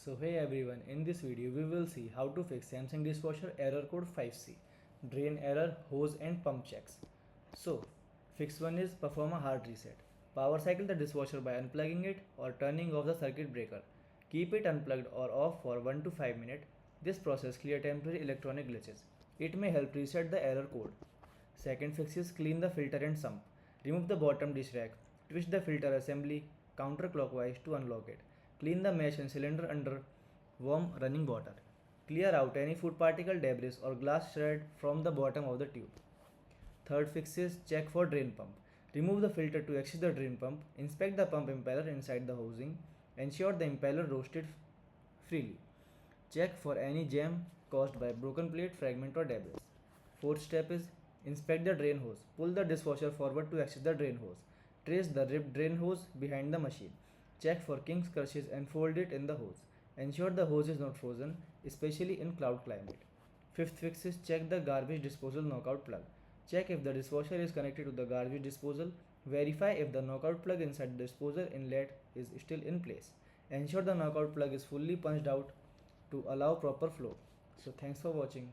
So hey everyone, in this video we will see how to fix Samsung dishwasher error code 5C, drain error, hose and pump checks. So fix 1 is perform a hard reset. Power cycle the dishwasher by unplugging it or turning off the circuit breaker. Keep it unplugged or off for 1 to 5 minutes. This process clear temporary electronic glitches. It may help reset the error code. Second fix is clean the filter and sump. Remove the bottom dish rack. Twist the filter assembly counterclockwise to unlock it. Clean the mesh and cylinder under warm running water. Clear out any food particle, debris or glass shred from the bottom of the tube. Third fix is check for drain pump. Remove the filter to access the drain pump. Inspect the pump impeller inside the housing. Ensure the impeller roasted freely. Check for any jam caused by broken plate, fragment or debris. Fourth step is inspect the drain hose. Pull the dishwasher forward to access the drain hose. Trace the ripped drain hose behind the machine. Check for kinks, crushes and fold it in the hose. Ensure the hose is not frozen, especially in cloud climate. Fifth fix is check the garbage disposal knockout plug. Check if the dishwasher is connected to the garbage disposal. Verify if the knockout plug inside the disposal inlet is still in place. Ensure the knockout plug is fully punched out to allow proper flow. So thanks for watching.